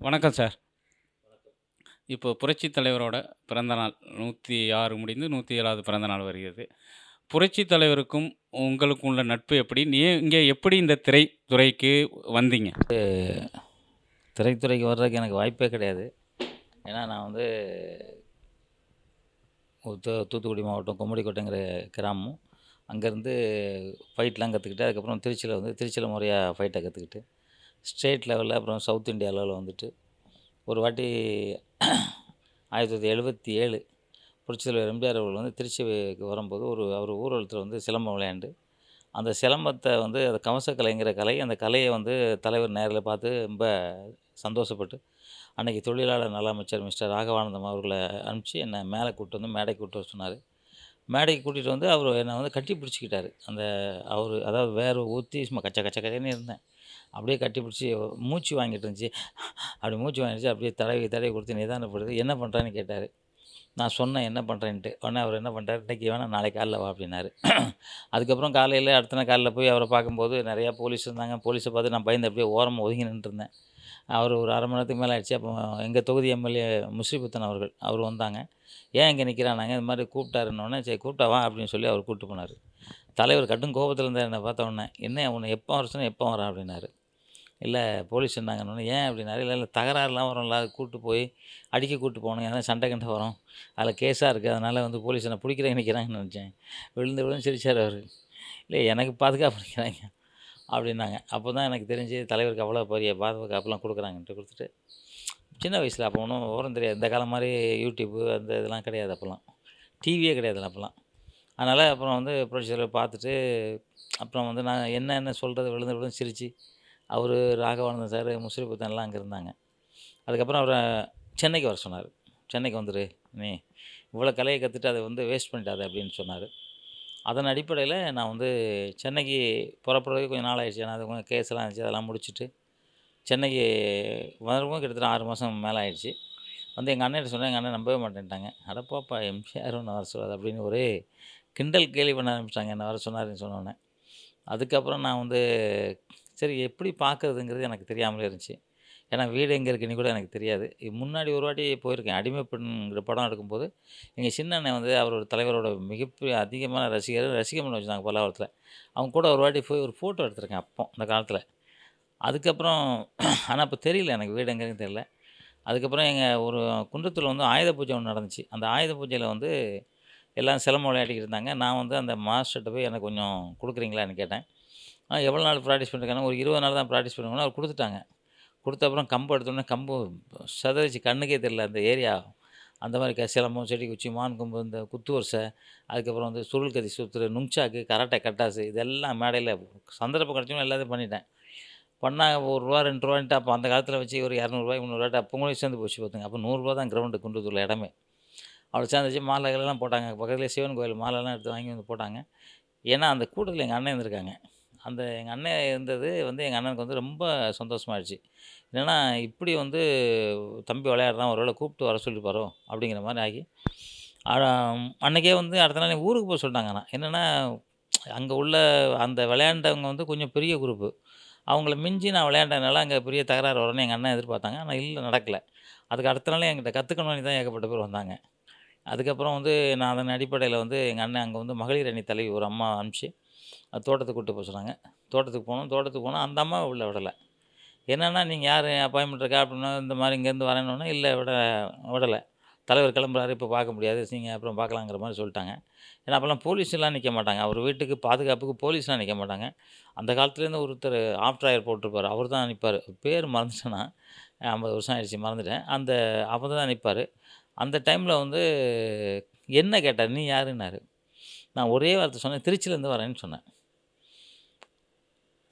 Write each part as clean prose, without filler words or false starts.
வணக்கம் சார். இப்போ புரட்சித் தலைவரோட பிறந்தநாள் 106 முடிந்து 107வது பிறந்தநாள் வருகிறது. புரட்சித் தலைவருக்கும் உங்களுக்கும் உள்ள நட்பு எப்படி? நீங்க எப்படி இந்த திரைத்துறைக்கு வந்தீங்க? திரைத்துறைக்கு வர்றதுக்கு எனக்கு வாய்ப்பே கிடையாது. ஏன்னா நான் வந்து தூத்துக்குடி மாவட்டம் கும்மிடிக்கோட்டைங்கிற கிராமம். அங்கேருந்து ஃபைட்லாம் கற்றுக்கிட்டு, அதுக்கப்புறம் திருச்சியில் முறையாக ஃபைட்டை கற்றுக்கிட்டு, ஸ்டேட் லெவலில் அப்புறம் சவுத் இந்தியா லெவலில் வந்துட்டு ஒரு வாட்டி 1977 புரட்சித் தலைவர் எம்ஜிஆர் அவர்கள் வந்து திருச்சிக்கு வரும்போது அவர் ஊர்வலத்தில் வந்து சிலம்பம் விளையாண்டு, அந்த சிலம்பத்தை வந்து அது கவசக்கலைங்கிற கலை, அந்த கலையை வந்து தலைவர் நேரில் பார்த்து ரொம்ப சந்தோஷப்பட்டு, அன்றைக்கி தொழிலாளர் நல அமைச்சர் மிஸ்டர் ராகவானந்தம் அவர்களை அனுப்பிச்சு என்னை மேலே கூப்பிட்டு வந்து மேடைக்கு கூப்பிட்டு வர சொன்னார். மேடைக்கு கூட்டிகிட்டு வந்து அவர் என்னை வந்து கட்டி பிடிச்சிக்கிட்டாரு. அதாவது வேறு ஊற்றி சும்மா கச்ச கச்ச கச்சன்னு இருந்தேன். அப்படியே கட்டி பிடிச்சி மூச்சு வாங்கிட்டு இருந்துச்சு. அப்படி மூச்சு வாங்கிடுச்சு. அப்படியே தடவி தடவி கொடுத்து நிதானப்படுத்தி என்ன பண்ணுறேன்னு கேட்டார். நான் சொன்னேன் என்ன பண்ணுறேன்ட்டு. உடனே அவர் என்ன பண்ணிட்டாரு, இன்றைக்கி வேணாம் நாளைக்கு காலைல வா அப்படின்னாரு. அதுக்கப்புறம் அடுத்த நாள் காலைல போய் அவரை பார்க்கும்போது நிறையா போலீஸ் இருந்தாங்க. போலீஸை பார்த்து நான் பயந்து அப்படியே ஓரமாக ஒதுங்கி நின்றுருந்தேன். அவர் ஒரு 1/2 மணி நேரத்துக்கு மேலே ஆயிடுச்சு. அப்போ எங்கள் தொகுதி எம்எல்ஏ முஸ்ரிபுத்தன் அவர் வந்தாங்க. ஏன் இங்கே நிற்கிறானாங்க, இது மாதிரி கூப்பிட்டாருன்னொடனே சரி கூப்பிட்டா வா அப்படின்னு சொல்லி அவர் கூப்பிட்டு போனார். தலைவர் கடும் கோபத்தில் இருந்தார். என்னை பார்த்த உடனே என்ன உன்னை எப்போ வர சொன்னால் எப்போ வரேன் அப்படின்னாரு. இல்லை போலீஸ் சொன்னாங்கன்னொன்னே ஏன் அப்படின்னாரு. இல்லை தகராறுலாம் வரும்ல, அது கூப்பிட்டு போய் அடிக்க கூப்பிட்டு போகணும், ஏன்னா சண்டை கண்டை வரும், அதில் கேஸாக இருக்குது, அதனால் வந்து போலீஸ் என்னை பிடிக்கிறேன்னு நிற்கிறாங்கன்னு நினச்சேன். விழுந்து சிரிச்சார் அவர். இல்லை எனக்கு பாதுகாப்பு நிற்கிறாங்க அப்படின்னாங்க. அப்போ தான் எனக்கு தெரிஞ்சு தலைவருக்கு அவ்வளோ பெரிய பாதுகாப்புலாம் கொடுக்குறாங்கன்ட்டு கொடுத்துட்டு, சின்ன வயசில் அப்போ ஒன்றும் விவரம் தெரியாது. இந்த காலம் மாதிரி யூடியூப்பு அந்த இதெல்லாம் கிடையாது. அப்போல்லாம் டிவியே கிடையாதுல்ல அப்போல்லாம். அதனால் அப்புறம் வந்து புரட்சி தலைவர் பார்த்துட்டு, அப்புறம் வந்து நான் என்ன சொல்கிறது விழுந்து சிரித்து, அவர் ராகவானந்தன் சார் முஸ்ரிபுத்தன்லாம் அங்கே இருந்தாங்க. அதுக்கப்புறம் அவரை சென்னைக்கு வர சொன்னார். சென்னைக்கு வந்துரு, நீ இவ்வளோ கலையை கற்றுட்டு அதை வந்து வேஸ்ட் பண்ணிட்டாத அப்படின்னு சொன்னார். அதன் அடிப்படையில் நான் வந்து சென்னைக்கு புறப்படுறதுக்கு கொஞ்சம் நாள் ஆயிடுச்சு. ஏன்னா அது கொஞ்சம் கேஸ்லாம் இருந்துச்சு, அதெல்லாம் முடிச்சுட்டு சென்னைக்கு வரவும் கிட்டத்தட்ட 6 மாதம் மேலே ஆயிடுச்சு. வந்து எங்கள் அண்ணன்ட்ட சொன்னேன். எங்கள் அண்ணன் நம்பவே மாட்டேன்ட்டாங்க. அட போப்பா எம்ஜிஆர் ஒன்று வர சொல்லாது அப்படின்னு ஒரே கிண்டல் கேலி பண்ண ஆரம்பிச்சிட்டாங்க என்ன வர சொன்னாருன்னு சொன்னோன்னே. அதுக்கப்புறம் நான் வந்து சரி எப்படி பார்க்குறதுங்கிறது எனக்கு தெரியாமலே இருந்துச்சு. ஏன்னா வீடு எங்கே இருக்குன்னு கூட எனக்கு தெரியாது. முன்னாடி ஒரு வாட்டி போயிருக்கேன். அடிமை பெண்ங்கிற படம் எடுக்கும்போது எங்கள் சின்ன அண்ணன் வந்து அவரோட தலைவரோட மிகப்பெரிய அதிகமான ரசிகமணி வச்சுருந்தாங்க பல்லாவரத்தில். அவங்க கூட ஒரு வாட்டி போய் ஒரு ஃபோட்டோ எடுத்திருக்கேன் அப்போ அந்த காலத்தில். அதுக்கப்புறம் ஆனால் அப்போ தெரியல எனக்கு வீடு எங்கேன்னு தெரியல. அதுக்கப்புறம் ஒரு குன்றத்தூரில் வந்து ஆயுத பூஜை ஒன்று நடந்துச்சு. அந்த ஆயுத பூஜையில் வந்து எல்லாம் சிலம்பம் விளையாடிக்கிட்டு இருந்தாங்க. நான் வந்து அந்த மாஸ்டர்கிட்ட போய் எனக்கு கொஞ்சம் கொடுக்குறீங்களான்னு கேட்டேன். எவ்வளோ நாள் ப்ராக்டிஸ் பண்ணியிருக்காங்க, ஒரு 20 நாள் தான் ப்ராக்டிஸ் பண்ணுவேன்னு அவர் கொடுத்துட்டாங்க. கொடுத்த அப்புறம் கம்பு எடுத்தோடனே கம்பு சதறிச்சு, கண்ணுக்கே தெரியல அந்த ஏரியா. அந்த மாதிரி சிலம்பம், செடி குச்சி, மான் கொம்பு, இந்த குத்து வரிசை, அதுக்கப்புறம் வந்து சுருள் கத்தி சுற்றுற, நுங்சாக்கு, கராட்டே, கட்டாசு இதெல்லாம் மேடையில் சந்தர்ப்பம் கிடச்சோன்னு எல்லாத்தையும் பண்ணிட்டேன். பண்ணால் ரூ. 1 2 ரூபான்ட்டு அப்போ அந்த காலத்தில் வச்சு ஒரு ரூ. 200 300 அப்போ கூட சேர்ந்து போச்சு பார்த்துங்க. அப்போ ரூ. 100 தான் கிரவுண்டு குன்றத்தூரில் இடமே. அவ்வளோ சேர்ந்துச்சு. மாலைகள்லாம் போட்டாங்க. பக்கத்துலேயே சிவன் கோயில் மாலைலாம் எடுத்து வாங்கி வந்து போட்டாங்க. ஏன்னா அந்த கூட்டத்தில் எங்கள் அண்ணன் இருந்திருக்காங்க. எங்கள் அண்ணன் இருந்தது வந்து எங்கள் அண்ணனுக்கு வந்து ரொம்ப சந்தோஷமாயிடுச்சு. என்னென்னா இப்படி வந்து தம்பி விளையாடுறான், ஒரு வேளை கூப்பிட்டு வர சொல்லியிருப்பாரோ அப்படிங்கிற மாதிரி ஆகி, அன்றைக்கே வந்து அடுத்த நாள் ஊருக்கு போக சொல்லிட்டாங்க. ஆனால் என்னென்னா அங்கே உள்ள அந்த விளையாண்டவங்க வந்து கொஞ்சம் பெரிய குரூப்பு. அவங்கள மிஞ்சி நான் விளையாண்டதுனால அங்கே பெரிய தகராறு வரும்னு எங்கள் அண்ணன் எதிர்பார்த்தாங்க. ஆனால் இல்லை, நடக்கலை. அதுக்கு அடுத்த நாளே என்கிட்ட கற்றுக்கணும்னு தான் ஏகப்பட்ட பேர் வந்தாங்க. அதுக்கப்புறம் வந்து நான் அதன் அடிப்படையில் வந்து எங்கள் அண்ணன் அங்கே வந்து மகளிர் அணி தலைவி ஒரு அம்மா அனுப்பிச்சு தோட்டத்துக்கு கூப்பிட்டு போக சொன்னாங்க. தோட்டத்துக்கு போனோம். அந்த அம்மாவை உள்ள விடலை. என்னென்னா நீங்கள் யார் அப்பாயின்மெண்ட் இருக்கா அப்படின்னா, இந்த மாதிரி இங்கேருந்து வரேன்னொன்னே இல்லை விடலை. தலைவர் கிளம்புறாரு, இப்போ பார்க்க முடியாது, நீங்கள் அப்புறம் பார்க்கலாங்கிற மாதிரி சொல்லிட்டாங்க. ஏன்னா அப்போல்லாம் போலீஸ்லாம் நிற்க மாட்டாங்க. அவர் வீட்டுக்கு பாதுகாப்புக்கு போலீஸ்லாம் நிற்க மாட்டாங்க. அந்த காலத்துலேருந்து ஒருத்தர் ஆஃப்டர் போட்டிருப்பார், அவர் தான் நிற்பார். பேர் மறந்துட்டேன்னா 50 வருஷம் ஆயிடுச்சு, மறந்துட்டேன். அவர் தான் நிற்பார். அந்த டைமில் வந்து என்ன கேட்டார், நீ யாருன்னாரு. நான் ஒரே வார்த்தை சொன்னேன், திருச்சியிலேருந்து வரேன்னு சொன்னேன்.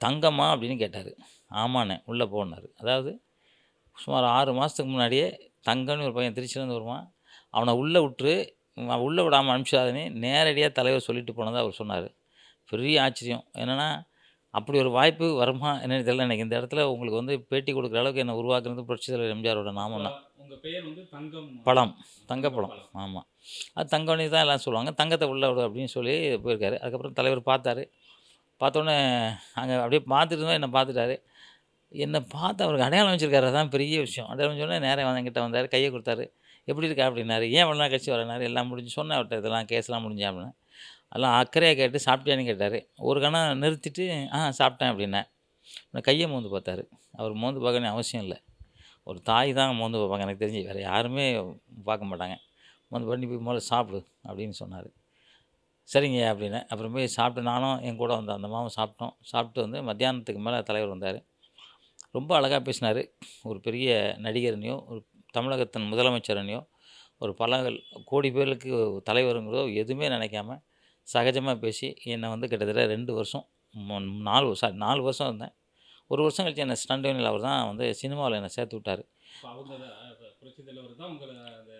தங்கம்மா அப்படின்னு கேட்டார். ஆமாண்ணே உள்ளே போனார். அதாவது சுமார் 6 மாதத்துக்கு முன்னாடியே தங்கம்னு ஒரு பையன் திருச்சியிலேருந்து வருவான், அவனை உள்ளே விட்டுரு, உள்ளே விடாமல் அனுப்பிச்சாதனே நேரடியாக தலைவர் சொல்லிட்டு போனதாக அவர் சொன்னார். பெரிய ஆச்சரியம். என்னென்னா அப்படி ஒரு வாய்ப்பு வருமா என்னன்னு தெரியல. எனக்கு இந்த இடத்துல உங்களுக்கு வந்து பேட்டி கொடுக்குற அளவுக்கு என்னை உருவாக்குனது புரட்சித் தலைவர் எம்ஜிஆரோட நாமம் தான். உங்கள் பேர் வந்து தங்கம் பழம், தங்கப்பழம். ஆமாம், அது தங்கம்னு தான் எல்லாம் சொல்லுவாங்க. தங்கத்தை உள்ள விடு அப்படின்னு சொல்லி போயிருக்காரு. அதுக்கப்புறம் தலைவர் பார்த்தாரு. பார்த்தோன்னே அங்கே அப்படியே பார்த்துட்டு என்னை பார்த்துட்டாரு. என்ன பார்த்து அவருக்கு அடையாளம் வச்சிருக்காரு. அதான் பெரிய விஷயம். அடையாளம் வச்சோனே நேரா வந்து என்கிட்ட வந்தாரு. கைய குடுத்தாரு. "எப்படி இருக்க?" அப்படின்னாரு. "ஏன் இவ்வளோ நாள் கழிச்சு வரேன்னாரு." "எல்லாம் முடிஞ்சு." சொன்னேன் அவர்ட்ட இதெல்லாம் கேஸ்லாம் முடிஞ்சா அப்படின்னு. அதெல்லாம் அக்கறையா கேட்டு சாப்பிட்டியான்னு கேட்டாரு. ஒரு கணம் நிறுத்திட்டு, சாப்பிட்டேன்" அப்படின்னேன். கைய மோந்து பார்த்தாரு. அவர் மோந்து பார்க்கணும்னு அவசியம் இல்ல. ஒரு தாய் தான் மோந்து பார்ப்பாங்க எனக்கு தெரிஞ்சு. வேற யாருமே பார்க்க மாட்டாங்க. மோந்து பார்த்து, "நீ போய் முதல்ல சாப்பிடு" அப்படின்னு சொன்னாரு. "சரிங்கய்யா" அப்படின்னேன். அப்புறம் போய் சாப்பிட்டு நானும் என் கூட வந்த அந்த அம்மாவும் சாப்பிட்டோம். சாப்பிட்டு வந்து மத்தியானத்துக்கு மேல தலைவர் வந்தாரு. ரொம்ப அழகா பேசினாரு. ஒரு பெரிய நடிகர்னையோ, ஒரு தமிழகத்தின் முதலமைச்சரனையோ, ஒரு பல கோடி பேருக்கு தலைவருங்கிறதோ எதுவுமே நினைக்காம, சகஜமா பேசி என்ன வந்து கிட்டத்தட்ட 2 வருஷம் 4 வருஷம் இருந்தேன். 1 வருஷம் கழிச்சு என்ன ஸ்டண்ட் யூனியன்ல அவர் தான் வந்து சினிமாவுல என்ன சேர்த்து விட்டாரு. அப்ப அவங்க தான் புரட்சித் தலைவர் தான் உங்கள அந்த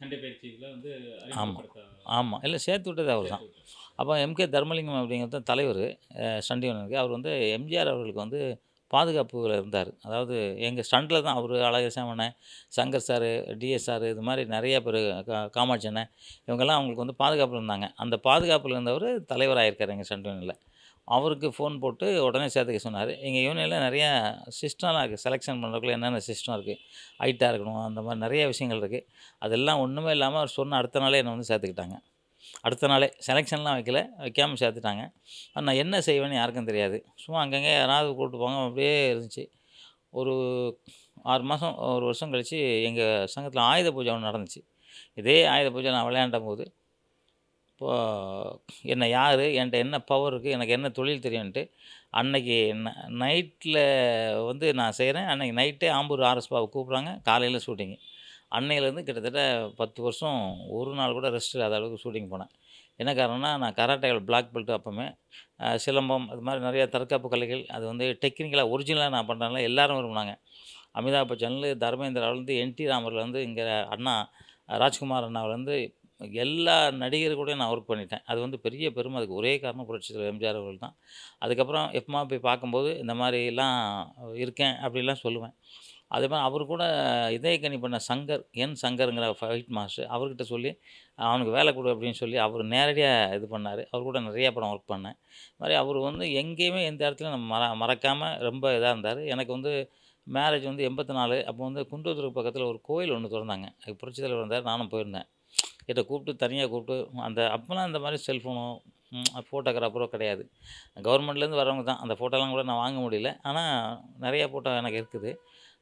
சண்டை பயிற்சியில வந்து ஆமா, அறிமுகப்படுத்த ஆமா. இல்ல சேர்த்து விட்டது அவர் தான். சேர்த்து விட்டாரு. அப்போ எம்.கே. தர்மலிங்கம் அப்படிங்கிறது தான் தலைவரு. ஸ்டண்ட் யூனியனுக்கு. அவர் வந்து எம்ஜிஆர் அவர்களுக்கு வந்து பாதுகாப்புல இருந்தாரு. அதாவது எங்க ஸ்டண்ட்ல தான் அவரு, அழகர்சாமி அண்ணன், சங்கர் சாரு, டிஎஸ் சாரு இது மாரி நெறைய பேரு காமாட்சி அண்ணன் இவங்கலாம் அவங்களுக்கு வந்து பாதுகாப்புல இருந்தாங்க. அந்த பாதுகாப்புல இருந்தவரு தலைவராயிருக்காரு எங்க ஸ்டண்ட் யூனியன்ல. அவருக்கு ஃபோன் போட்டு உடனே சேர்த்துக்க சொன்னாரு. எங்க யூனியன்ல நெறையா சிஸ்டம்லாம் இருக்கு. செலக்ஷன் பண்றதுக்குள்ள என்னென்ன சிஸ்டம் இருக்கு. ஹைட்டா இருக்கணும். அந்த மாரி நெறைய விஷயங்கள் இருக்கு. அதெல்லாம் ஒண்ணுமே இல்லாம அவர் சொன்ன அடுத்த நாளே என்ன வந்து சேர்த்துக்கிட்டாங்க. அடுத்த நாளே செலக்ஷன்லாம் வைக்கல. வைக்காம சேர்த்துட்டாங்க. நான் என்ன செய்வேன்னு யாருக்கும் தெரியாது. சும்மா அங்கங்க யாராவது கூட்டு போங்க அப்படியே இருந்துச்சு. ஒரு 6 மாசம், 1 வருஷம் கழிச்சு எங்க சங்கத்தில ஆயுத பூஜை ஒண்ணு நடந்துச்சு. இதே ஆயுத பூஜை நான் விளையாண்டபோது, இப்போ என்ன யாரு? என்ட்ட என்ன பவர் இருக்கு? எனக்கு என்ன தொழில் தெரியுன்ட்டு, அன்னைக்கு நைட்ல வந்து நான் செய்றேன். அன்னைக்கு நைட்டே ஆம்பூர் ஆர்எஸ்பாவ கூப்பிடுறாங்க. காலையில ஷூட்டிங்கு. அன்னையிலேருந்து கிட்டத்தட்ட 10 வருஷம் ஒரு நாள் கூட ரெஸ்ட் இல்லாத அளவுக்கு ஷூட்டிங் போனேன். என்ன காரணம்னா, நான் கராட்டேல பிளாக் பெல்ட் அப்பமே. சிலம்பம் அது மாரி நெறைய தற்காப்பு கலைகள், அது வந்து டெக்னிக்கலா ஒரிஜினலா நான் பண்றனால எல்லாரும் விரும்புனாங்க. அமிதாப் பச்சன்லேருந்து, தர்மேந்திராவிலேருந்து, என்.டி. ராமர்லேருந்து, இங்க அண்ணா ராஜ்குமார் அண்ணாவிலேருந்து எல்லா நடிகர் கூடயும் நான் ஒர்க் பண்ணிட்டேன். அது வந்து பெரிய பெருமை. அதுக்கு ஒரே காரணம் புரட்சித் தலைவர் எம்ஜிஆர் அவர்கள் தான். அதுக்கப்புறம் எப்பமா போய் பார்க்கும்போது, இந்த மாரிலாம் இருக்கேன் அப்படிலாம் சொல்லுவேன். அதே மாரி அவரு கூட இதயக்கனி பண்ண சங்கர், சங்கர்ங்கிற ஃபைட் மாஸ்டர் அவர்கிட்ட சொல்லி, அவனுக்கு வேலை குடு அப்படின்னு சொல்லி அவரு நேரடியா இது பண்ணாரு. அவர் கூட நெறைய படம் ஒர்க் பண்ணேன். இது மாரி அவரு வந்து எங்கேயுமே எந்த இடத்துலயும் நம்ம மறக்காம ரொம்ப இதா இருந்தாரு. எனக்கு வந்து மேரேஜ் வந்து 84 அப்போ வந்து குன்றத்தூருக்கு பக்கத்தில ஒரு கோயில் ஒண்ணு தொறந்தாங்க. அதுக்கு புரட்சித் தலைவர் வந்தாரு. நானும் போயிருந்தேன். என்ன கூப்பிட்டு தனியா கூப்பிட்டு அந்த அப்பலாம் இந்த மாரி செல்ஃபோனோ, ஃபோட்டோகிராஃபரோ கிடையாது. கவர்மெண்ட்லேருந்து வரவங்க தான். அந்த ஃபோட்டோலாம் கூட நான் வாங்க முடியல. ஆனா நெறைய ஃபோட்டோ எனக்கு இருக்குது.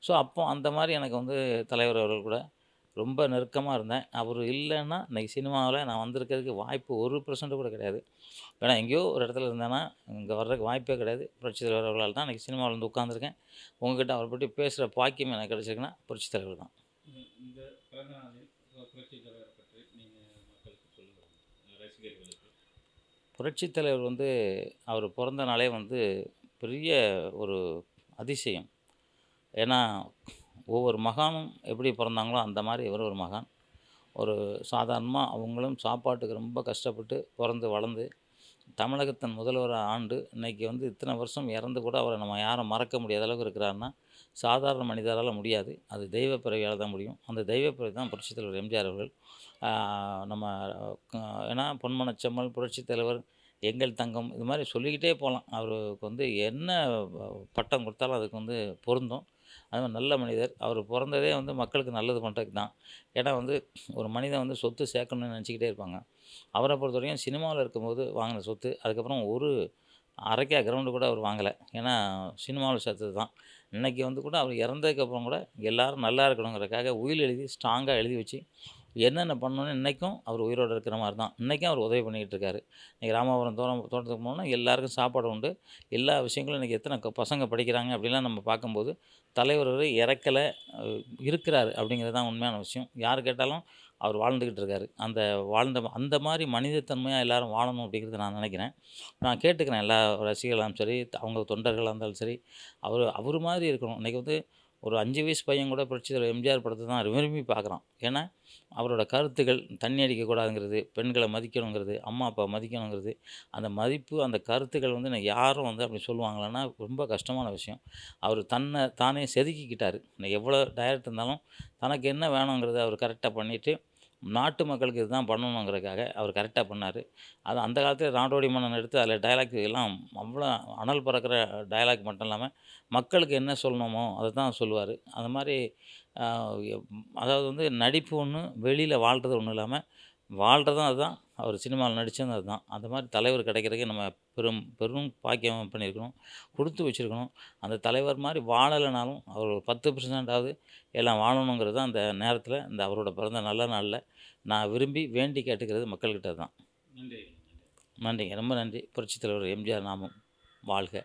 ஸோ, அப்போ அந்த மாரி எனக்கு வந்து தலைவர் அவர்கள் கூட ரொம்ப நெருக்கமா இருந்தேன். அவரு இல்லன்னா, இன்னைக்கு சினிமாவுல நான் வந்திருக்கிறதுக்கு வாய்ப்பு 1% கூட கிடையாது. ஏன்னா எங்கேயோ ஒரு இடத்துல இருந்தேன்னா, இங்க வர்றதுக்கு வாய்ப்பே கிடையாது. புரட்சித் தலைவர் அவர்களால தான் இன்னைக்கு சினிமாவுல வந்து உட்காந்துருக்கேன். உங்ககிட்ட அவர பத்தி பேசுற பாக்கியம் எனக்கு கிடைச்சிருக்குன்னா, புரட்சித் தலைவர் தான். இந்த பிறந்த நாளில் புரட்சித் தலைவரை பற்றி நீங்க மக்களுக்கு சொல்லுங்க. ரசிகர்களுக்கு. புரட்சித் தலைவர் வந்து அவர் பொறந்த நாளே வந்து பெரிய ஒரு அதிசயம். ஏன்னா, ஒவ்வொரு மகானும் எப்படி பொறந்தாங்களோ, அந்த மாரி இவரும் ஒரு மகான். ஒரு சாதாரணமா அவங்களும் சாப்பாட்டுக்கு ரொம்ப கஷ்டப்பட்டு பொறந்து, வளர்ந்து, தமிழகத்தின் முதல்வரா ஆண்டு, இன்னைக்கு வந்து இத்தனை வருஷம் இறந்து கூட அவர நம்ம யாரும் மறக்க முடியாத அளவுக்கு இருக்கிறாருன்னா, சாதாரண மனிதரால முடியாது. அது தெய்வ பிறவியால தான் முடியும். அந்த தெய்வ பிறவி தான் புரட்சித் தலைவர் எம்ஜிஆர் அவர்கள். ஆ நம்ம க ஏன்னா பொன்மனச்செம்மல், புரட்சித் தலைவர், எங்கள் தங்கம் இது மாரி சொல்லிக்கிட்டே போலாம். அவருக்கு வந்து என்ன பட்டம் குடுத்தாலும் அதுக்கு வந்து பொருந்தும். அது மாரி நல்ல மனிதர். அவர் பொறந்ததே வந்து மக்களுக்கு நல்லது பண்றதுக்கு தான். ஏன்னா வந்து ஒரு மனிதன் வந்து சொத்து சேர்க்கணும்னு நெனச்சுக்கிட்டே இருப்பாங்க. அவர பொறுத்தவரைக்கும் சினிமாவுல இருக்கும்போது வாங்குன சொத்து, அதுக்கப்புறம் ஒரு அரைக்கா கிரவுண்டு கூட அவர் வாங்கல. ஏன்னா சினிமாவுல சேர்த்தது தான். இன்னைக்கு வந்து கூட அவர் இறந்ததுக்கப்புறம் கூட எல்லாரும் நல்லா இருக்கணுங்கிறதுக்காக உயில் எழுதி ஸ்ட்ராங்கா எழுதி வச்சு, என்னென்ன பண்ணணும்னு இன்னைக்கும் அவர் உயிரோட இருக்கிற மாரி தான். இன்னைக்கும் அவர் உதவி பண்ணிக்கிட்டு இருக்காரு. இன்னைக்கு ராமாபுரம் தோட்டத்துக்கு போனோம்னா எல்லாருக்கும் சாப்பாடு உண்டு. எல்லா விஷயங்களும் இன்னைக்கு எத்தனை பசங்க படிக்கிறாங்க அப்படிலாம் நம்ம பார்க்கும்போது, தலைவர் இறக்கல, அ இருக்கிறாரு அப்படிங்கிறது தான் உண்மையான விஷயம். யார் கேட்டாலும் அவர் வாழ்ந்துகிட்டு இருக்காரு. அந்த அந்த மாரி மனிதத்தன்மையா எல்லாரும் வாழணும் அப்படிங்கிறத நான் நினைக்கிறேன். நான் கேட்டுக்கிறேன் எல்லா ரசிகர்களாலும் சரி, அவங்க தொண்டர்களா இருந்தாலும் சரி, அவரு மாரி இருக்கணும். இன்னைக்கு வந்து ஒரு 5 வயசு பையன் கூட புரட்சித் தலைவர் எம்ஜிஆர் படத்த தான் விரும்பி பார்க்குறான். ஏன்னா, அவரோட கருத்துக்கள் தண்ணி அடிக்கக்கூடாதுங்கிறது, பெண்கள மதிக்கணுங்கிறது, அம்மா, அப்பா மதிக்கணுங்கிறது, அந்த மதிப்பு, அந்த கருத்துக்கள் வந்து இன்னைக்கு யாரும் வந்து அப்படி சொல்லுவாங்களான்னா, ரொம்ப கஷ்டமான விஷயம். அவரு தானே செதுக்கிக்கிட்டாரு. இன்னைக்கு எவ்வளோ டைரக்டர் இருந்தாலும், தனக்கு என்ன வேணுங்கிறத அவர் கரெக்ட்டா பண்ணிட்டு, நாட்டு மக்களுக்கு இதுதான் பண்ணணுங்கிறதுக்காக அவர் கரெக்ட்டா பண்ணாரு. அது அந்த காலத்தில நாடோடி மன்னன் எடுத்து அதில டயலாக் எல்லாம் அவ்வளோ அனல் பறக்கிற டயலாக் மட்டும் இல்லாம, மக்களுக்கு என்ன சொல்லணுமோ அத தான் சொல்லுவாரு. அந்த மாரி அ எப் அதாவது வந்து நடிப்பு ஒண்ணு, வெளியில வாழ்றது ஒண்ணும் இல்லாம, வாழ்றதும் அதுதான், அவர் சினிமால நடிச்சதும் அதுதான். அந்த மாரி தலைவர் கிடைக்கிறதுக்கு நம்ம பெரும் பெரும் பாக்கியம் பண்ணியிருக்கணும். குடுத்து வச்சிருக்கணும். அந்த தலைவர் மாரி வாழலைனாலும், அவர் ஒரு 10% ஆவது எல்லாம் வாழணுங்கிறது தான் அந்த நேரத்தில, இந்த அவரோட பிறந்த நல்ல நாள்ல நான் விரும்பி வேண்டி கேட்டுக்கிறது மக்கள்கிட்ட தான். நன்றி. நன்றிங்க. ரொம்ப நன்றி. புரட்சித் தலைவர் எம்ஜிஆர் நாமம் வாழ்க!